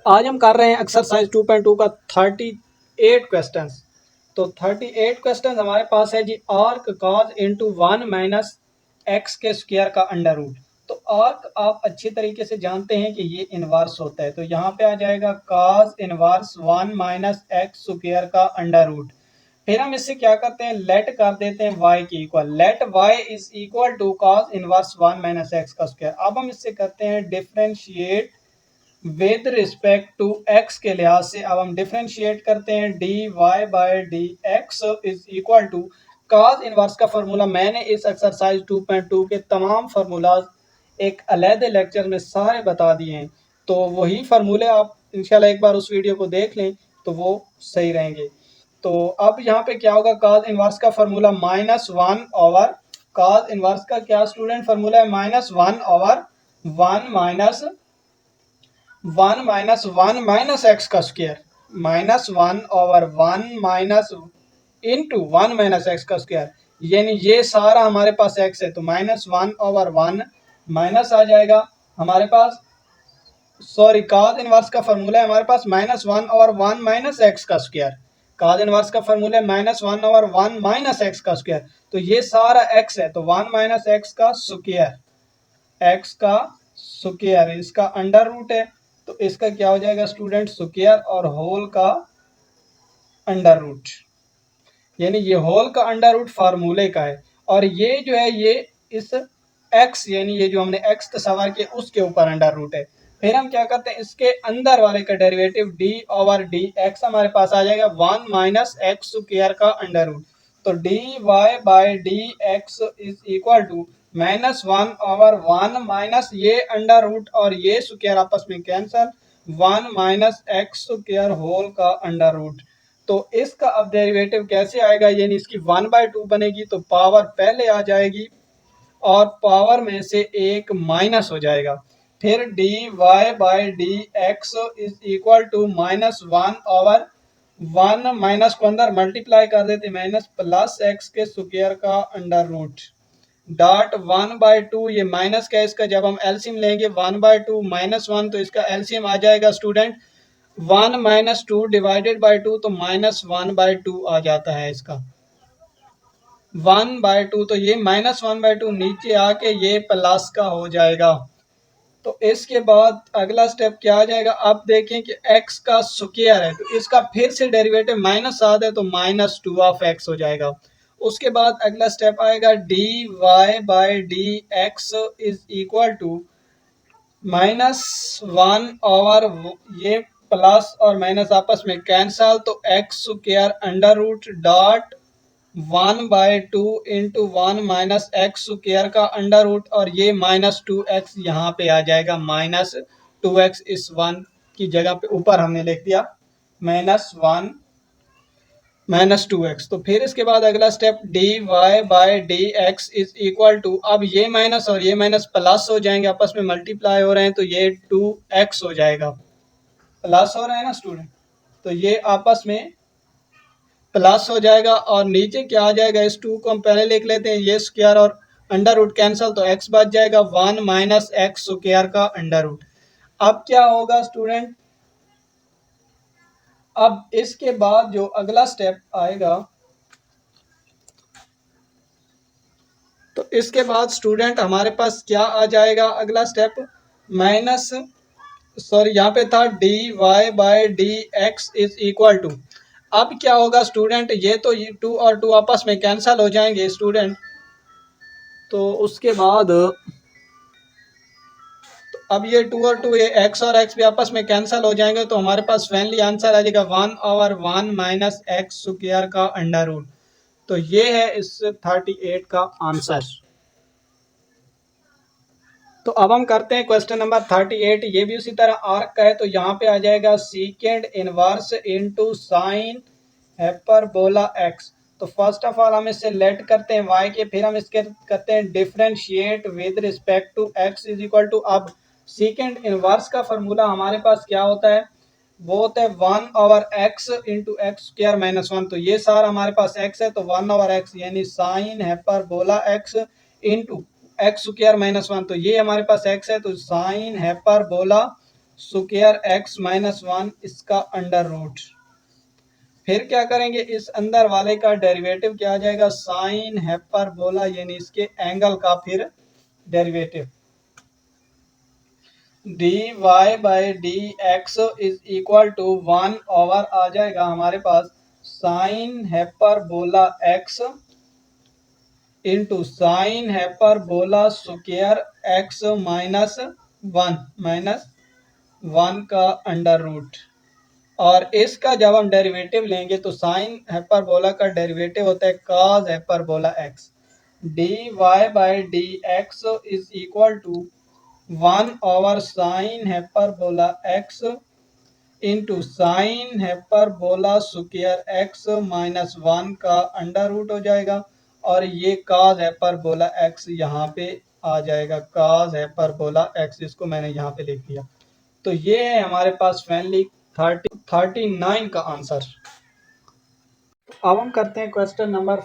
आज हम कर रहे हैं एक्सरसाइज 2.2 का 38 क्वेश्चंस। तो 38 क्वेश्चंस हमारे पास है जी arc cos into 1 minus x के स्क्वायर का अंडर रूट। तो आर्क आप अच्छी तरीके से जानते हैं कि ये इनवर्स होता है, तो यहाँ पे आ जाएगा cause inverse 1 minus x square का अंडर रूट। फिर हम इससे क्या करते हैं, लेट कर देते हैं y की equal, let y is equal to cos inverse 1 minus x का स्क्वायर। अब हम इससे करते हैं differentiate with respect to x के लिहाज से। अब हम डिफरेंशिएट करते हैं dy by dx is equal to cos inverse का फार्मूला मैंने इस एक्सरसाइज 2.2 के तमाम फार्मूलाज एक अलग लेक्चर में सारे बता दिए हैं, तो वही फार्मूले आप इंशाल्लाह एक बार उस वीडियो को देख लें तो वो सही रहेंगे। तो अब यहाँ पे क्या होगा, कॉज इनवर्स का फार्मूला -1 ओवर, कॉज इनवर्स का क्या स्टूडेंट फार्मूला है, -1 ओवर 1 माइनस 1 माइनस एक्स का square, -1 over 1 minus into 1 minus x का स्क्वायर, यानी ये सारा हमारे पास एक्स है तो -1 ओवर 1 माइनस आ जाएगा हमारे पास, सॉरी कॉज इनवर्स का फार्मूला है हमारे पास -1 ओवर 1 माइनस एक्स का स्क्वायर। कॉज इनवर्स का फार्मूला है -1 ओवर 1 माइनस एक्स का स्क्वायर, तो ये सारा एक्स है तो 1 माइनस एक्स का स्क्वायर, एक्स का स्क्वायर इसका अंडर रूट है, तो इसका क्या हो जाएगा स्टूडेंट, स्क्वायर और होल का अंडर रूट, यानी ये होल का अंडर रूट फार्मूले का है और ये जो है ये इस x यानी ये जो हमने x तस्वर किया उसके ऊपर अंडर रूट है। फिर हम क्या करते हैं, इसके अंदर वाले का derivative d over d x हमारे पास आ जाएगा 1 माइनस एक्स स्क्वायर का अंडर रूट, तो dy by d x is equal to -1 over 1 minus ये अंडर रूट और ये स्क्वायर आपस में cancel, 1 minus x square whole का अंडर रूट। तो इसका अब डेरिवेटिव कैसे आएगा, यानी इसकी 1/2 बनेगी तो पावर पहले आ जाएगी और पावर में से एक माइनस हो जाएगा, फिर dy by d x is equal to -1 over 1 minus को अंदर मल्टीप्लाई कर देते माइनस प्लस एक्स के स्क्वायर का अंडर रूट डॉट 1/2, ये माइनस का इसका जब हम एलसीएम लेंगे 1/2 -1 तो इसका एलसीएम आ जाएगा स्टूडेंट 1 माइनस 2 डिवाइडेड बाई 2, तो -1/2 आ जाता है इसका 1/2, तो ये -1/2 नीचे आके ये प्लस का हो जाएगा। तो इसके बाद अगला स्टेप क्या आ जाएगा, अब देखें कि x का स्क्वायर है तो इसका फिर से डेरिवेटिव माइनस आ है तो -2 ऑफ x हो जाएगा। उसके बाद अगला स्टेप आएगा dy by d x is equal to -1 over ये प्लस और माइनस आपस में कैंसल, तो x square under root dot 1/2 into 1 minus x square का अंडर रूट और ये -2x यहाँ पे आ जाएगा, -2x इस 1 की जगह पे ऊपर हमने लिख दिया -1 -2x। तो फिर इसके बाद अगला step dy by d x is equal to, अब ये माइनस और ये माइनस प्लस हो जाएंगे, आपस में मल्टीप्लाई हो रहे हैं तो ये 2x हो जाएगा, प्लस हो रहा है ना स्टूडेंट, तो ये आपस में प्लस हो जाएगा और नीचे क्या आ जाएगा, इस 2 को हम पहले लिख लेते हैं, ये स्क्वायर और अंडर रूट कैंसिल तो x बच जाएगा 1 माइनस एक्स स्क्वायर का अंडर रूट। अब क्या होगा स्टूडेंट, अब इसके बाद जो अगला स्टेप आएगा, तो इसके बाद स्टूडेंट हमारे पास क्या आ जाएगा अगला स्टेप, माइनस सॉरी यहाँ पे था dy by d x is equal to, अब क्या होगा स्टूडेंट, ये तो ये 2 और 2 आपस में कैंसिल हो जाएंगे स्टूडेंट, तो उसके बाद अब ये 2 और 2 ये x और x भी आपस में कैंसिल हो जाएंगे, तो हमारे पास फाइनली आंसर आ जाएगा 1 ओवर 1 माइनस एक्स स्क्वायर का अंडर रूट। तो ये है इस 38 का आंसर। तो अब हम करते हैं क्वेश्चन नंबर 38, ये भी उसी तरह आर्क का है, तो यहाँ पे आ जाएगा सीकेंड inverse into sine hyperbola x। तो फर्स्ट ऑफ ऑल हम इससे लेट करते हैं y के, फिर हम इसके करते हैं differentiate with respect to x is equal to, अब सीकेंड इनवर्स का फार्मूला हमारे पास क्या होता है, वो होता है 1 over x into x square minus 1, तो ये सारा हमारे पास x है तो 1 ओवर x यानी sine hyperbola x into x square minus 1, तो ये हमारे पास x है तो sine hyperbola square x minus one इसका अंडर रूट। फिर क्या करेंगे, इस अंदर वाले का डेरिवेटिव क्या आ जाएगा, साइन हाइपरबोला यानी इसके एंगल का फिर derivative. D y by d x is equal to 1 over आ जाएगा हमारे पास sine hyperbola x into sine hyperbola square x minus one का अंडर रूट। और इसका जब हम डेरिवेटिव लेंगे तो साइन हाइपरबोला का डेरिवेटिव होता है cos hyperbola x. D y by d x is equal to 1 over sine hyperbola x into sine hyperbola square x minus one का अंडर रूट हो जाएगा। और ये कॉस हाइपरबोला एक्स यहाँ पे आ जाएगा, कॉस हाइपरबोला एक्स, इसको मैंने यहाँ पे लिख दिया। तो ये है हमारे पास फाइनली 39 का आंसर। अब हम करते हैं क्वेश्चन नंबर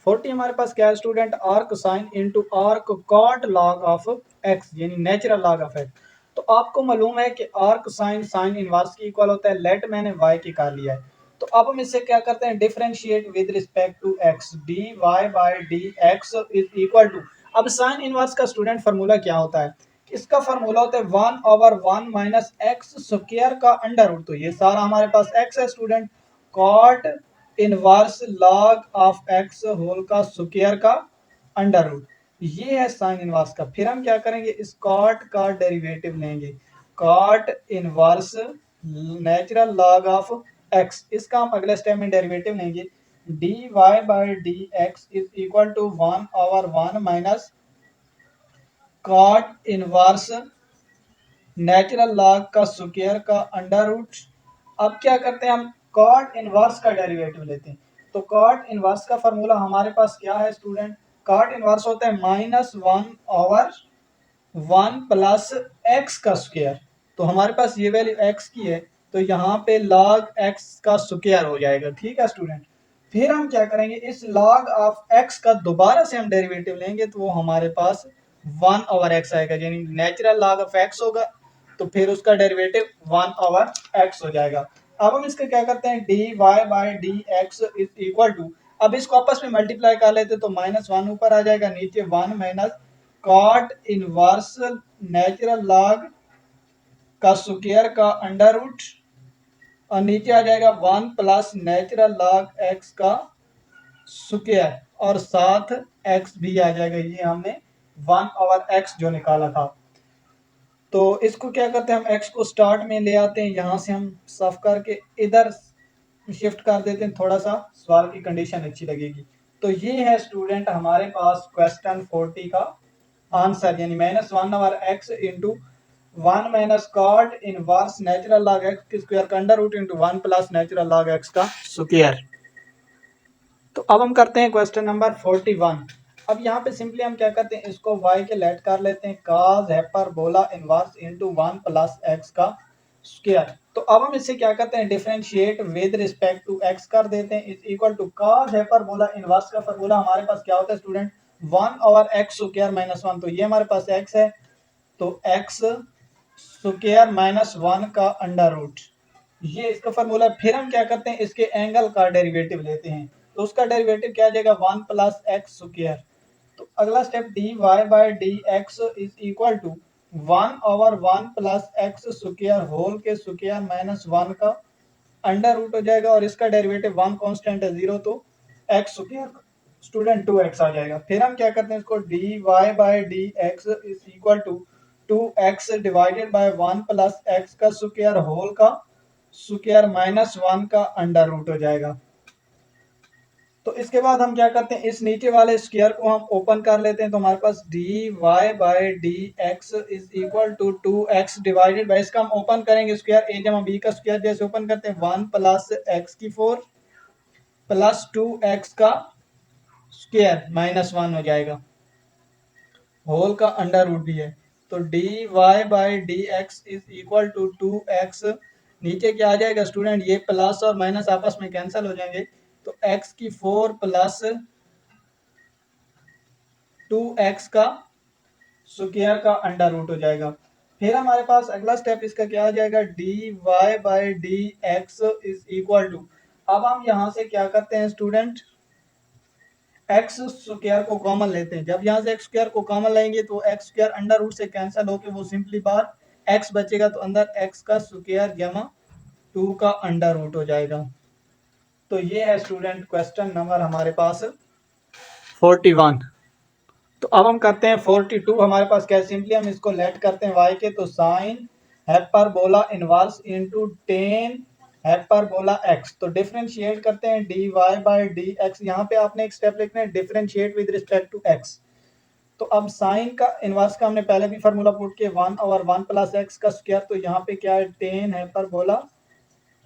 40 हमारे पास क्या है student, arc sine into arc cot log of x यानी नेचुरल लॉग ऑफ एक्स। तो आपको मालूम है कि आर्क साइन साइन इनवर्स की इक्वल होता है, लेट मैंने वाई की कर लिया है। तो अब हम इससे क्या करते हैं, differentiate with respect to x, d y by d x is equal to. अब साइन इनवर्स का स्टूडेंट फार्मूला क्या होता है, इसका फार्मूला होता है 1/1 माइनस एक्स स्क्वायर का अंडर रूट। तो ये सारा हमारे पास एक्स है student, cot inverse log of x whole का स्क्वायर का अंडर रूट, ये है साइन इनवर्स का। फिर हम क्या करेंगे, इस कॉट का डेरिवेटिव लेंगे, cot inverse natural log of x, इसका हम अगले स्टेप में डेरिवेटिव लेंगे। D y by d x is equal to 1/1 minus cot inverse natural log का स्क्वायर का अंडर रूट। अब क्या करते हैं, हम कॉट इनवर्स का डेरिवेटिव लेते हैं। तो कॉट इनवर्स का फार्मूला हमारे पास क्या है स्टूडेंट, कॉट इनवर्स होता है -1/1 प्लस एक्स का स्क्वायर। तो हमारे पास ये वैल्यू एक्स की है, तो यहाँ पे लॉग एक्स का स्क्वायर हो जाएगा, ठीक है स्टूडेंट। फिर हम क्या करेंगे, इस लॉग ऑफ एक्स का दोबारा से हम डेरिवेटिव लेंगे तो वो हमारे पास 1/x आएगा, यानी नेचुरल लॉग ऑफ एक्स होगा, तो फिर उसका डेरिवेटिव 1/x हो जाएगा। अब हम इसका क्या करते हैं, d y by d x is equal to, अब इसको आपस में मल्टीप्लाई कर लेते तो -1 ऊपर आ जाएगा, नीचे 1 minus cot inverse natural log का स्क्वायर का अंडर रूट, और नीचे आ जाएगा 1 प्लस नेचुरल लॉग एक्स का स्क्वायर, और साथ एक्स भी आ जाएगा, ये हमने 1/x जो निकाला था। तो इसको क्या करते हैं, हम x को स्टार्ट में ले आते हैं, यहाँ से हम साफ करके इधर शिफ्ट कर देते हैं, थोड़ा सा सवाल की कंडीशन अच्छी लगेगी। तो ये है स्टूडेंट हमारे पास क्वेश्चन 40 का आंसर, यानी -1/x into 1 minus cot inverse natural log x के स्क्वायर का under root into 1 plus natural log x का स्क्वायर। तो अब हम करते हैं क्वेश्चन नंबर 41। अब यहाँ पे सिंपली हम क्या करते हैं, इसको y के लेट कर लेते हैं cos hyperbola inverse into 1 plus x का स्क्वायर। तो अब हम इससे क्या करते हैं, differentiate with respect to x कर देते हैं, is equal to cos hyperbola inverse का फार्मूला हमारे पास क्या होता है स्टूडेंट, 1/x स्क्वायर माइनस 1। तो ये हमारे पास x है, तो x स्क्वायर माइनस 1 का अंडर रूट, ये इसका फार्मूला। फिर हम क्या करते हैं, इसके एंगल का डेरिवेटिव लेते हैं, तो उसका डेरिवेटिव क्या आ जाएगा, 1 प्लस एक्स स्क्वायर। तो अगला step d y by d x is equal to 1/1 plus x square whole के स्क्वायर माइनस 1 का अंडर रूट हो जाएगा, और इसका डेरिवेटिव 1 कांस्टेंट है 0, तो एक्स स्क्वायर स्टूडेंट 2x आ जाएगा। फिर हम क्या करते हैं, इसको d y by d x is equal to 2x divided by 1 plus x का स्क्वायर होल का स्क्वायर माइनस 1 का अंडर रूट हो जाएगा। तो इसके बाद हम क्या करते हैं, इस नीचे वाले स्क्वायर को हम ओपन कर लेते हैं, तो हमारे पास d y by d x is equal to 2x divided by, इसका हम ओपन करेंगे स्क्वायर, a जमा b का स्क्वायर जैसे ओपन करते हैं, 1 प्लस एक्स की 4 प्लस 2x का स्क्वायर माइनस 1 हो जाएगा, होल का अंडर रूट भी है। तो d y by d x is equal to 2x, नीचे क्या आ जाएगा स्टूडेंट, ये प्लस और माइनस आपस में कैंसिल हो जाएंगे, तो x की 4 प्लस 2x का स्क्वायर का अंडर रूट हो जाएगा। फिर हमारे पास अगला स्टेप इसका क्या आ जाएगा, d y by d x is equal to, अब हम यहाँ से क्या करते हैं स्टूडेंट, एक्स स्क्वायर को कॉमन लेते हैं। जब यहाँ से एक्स स्क्वायर को कॉमन लेंगे तो एक्स स्क्वायर अंडर रूट से कैंसिल होके वो सिंपली बार एक्स बचेगा, तो अंदर एक्स का स्क्वायर जमा 2 का अंडर रूट हो जाएगा। तो ये है स्टूडेंट क्वेश्चन नंबर हमारे पास 41। तो अब हम करते हैं 42। हमारे पास क्या है, सिंपली हम इसको लेट करते हैं y के, तो sine hyperbola inverse into tan hyperbola x, तो डिफरेंशिएट करते हैं dy बाय dx। यहाँ पे आपने एक स्टेप लिखना है differentiate with respect to x। तो अब साइन का इनवर्स का हमने पहले भी फार्मूला पुट किया 1/1 प्लस एक्स का स्क्वायर, तो यहाँ पे क्या है टेन हाइपरबोला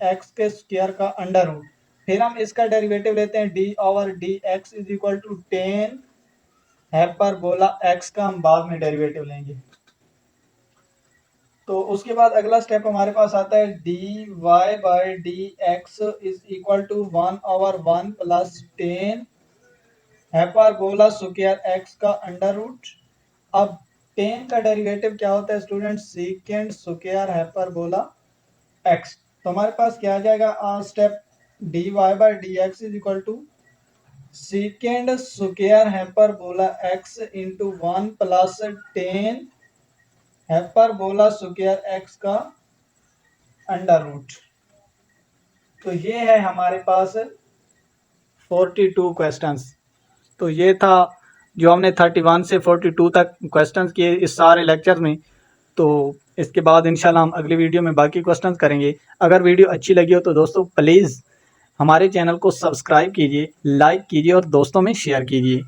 x के स्क्वायर का अंडर रूट। फिर हम इसका डेरिवेटिव लेते हैं d/dx is equal to tan hyperbola x का हम बाद में डेरिवेटिव लेंगे। तो उसके बाद अगला स्टेप हमारे पास आता है dy by d x is equal to 1/1 plus tan hyperbola square x का अंडर रूट। अब टेन का डेरिवेटिव क्या होता है student, second square hyperbola x। तो हमारे पास क्या आ जाएगा step dy by d x is equal to second square hyperbola x into 1 plus tan hyperbola square x का अंडर रूट। तो ये है हमारे पास 42 क्वेश्चंस। तो ये था जो हमने 31 से 42 तक क्वेश्चंस किए इस सारे लेक्चर में। तो इसके बाद इंशाल्लाह हम अगली वीडियो में बाकी क्वेश्चंस करेंगे। अगर वीडियो अच्छी लगी हो तो दोस्तों प्लीज़ हमारे चैनल को सब्सक्राइब कीजिए, लाइक कीजिए और दोस्तों में शेयर कीजिए।